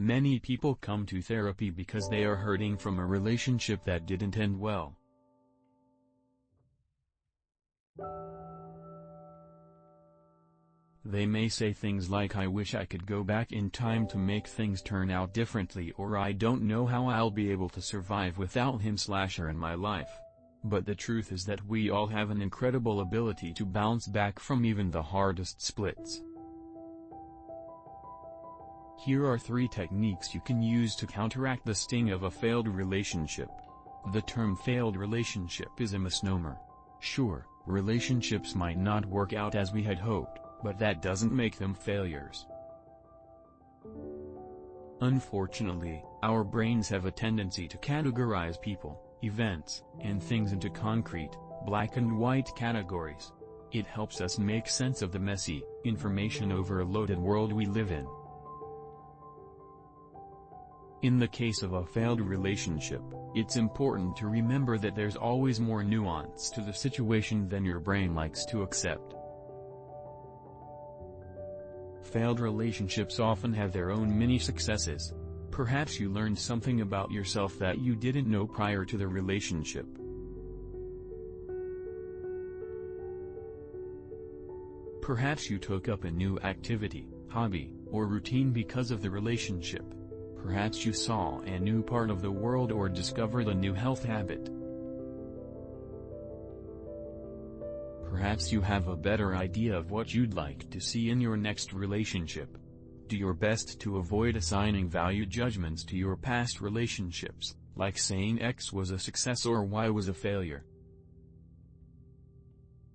Many people come to therapy because they are hurting from a relationship that didn't end well. They may say things like, "I wish I could go back in time to make things turn out differently," or "I don't know how I'll be able to survive without him/her in my life." But the truth is that we all have an incredible ability to bounce back from even the hardest splits. Here are 3 techniques you can use to counteract the sting of a failed relationship. The term failed relationship is a misnomer. Sure, relationships might not work out as we had hoped, but that doesn't make them failures. Unfortunately, our brains have a tendency to categorize people, events, and things into concrete, black and white categories. It helps us make sense of the messy, information-overloaded world we live in. In the case of a failed relationship, it's important to remember that there's always more nuance to the situation than your brain likes to accept. Failed relationships often have their own mini-successes. Perhaps you learned something about yourself that you didn't know prior to the relationship. Perhaps you took up a new activity, hobby, or routine because of the relationship. Perhaps you saw a new part of the world or discovered a new health habit. Perhaps you have a better idea of what you'd like to see in your next relationship. Do your best to avoid assigning value judgments to your past relationships, like saying X was a success or Y was a failure.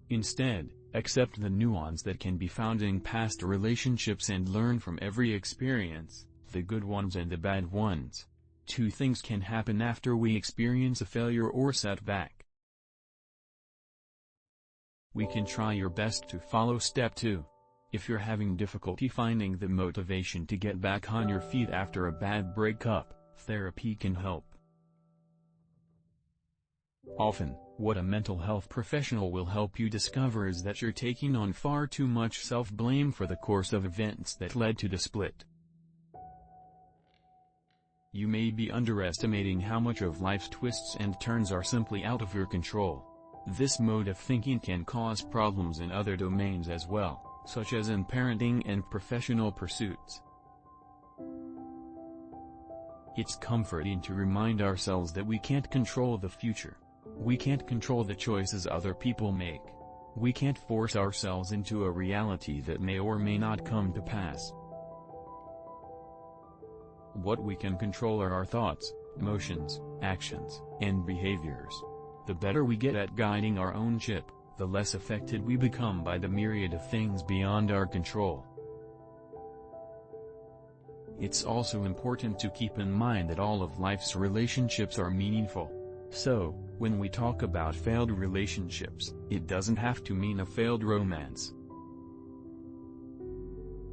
Instead, accept the nuance that can be found in past relationships and learn from every experience, the good ones and the bad ones. 2 things can happen after we experience a failure or setback. We can try your best to follow step 2. If you're having difficulty finding the motivation to get back on your feet after a bad breakup, therapy can help. Often, what a mental health professional will help you discover is that you're taking on far too much self-blame for the course of events that led to the split. You may be underestimating how much of life's twists and turns are simply out of your control. This mode of thinking can cause problems in other domains as well, such as in parenting and professional pursuits. It's comforting to remind ourselves that we can't control the future. We can't control the choices other people make. We can't force ourselves into a reality that may or may not come to pass. What we can control are our thoughts, emotions, actions, and behaviors. The better we get at guiding our own ship, the less affected we become by the myriad of things beyond our control. It's also important to keep in mind that all of life's relationships are meaningful. So, when we talk about failed relationships, it doesn't have to mean a failed romance.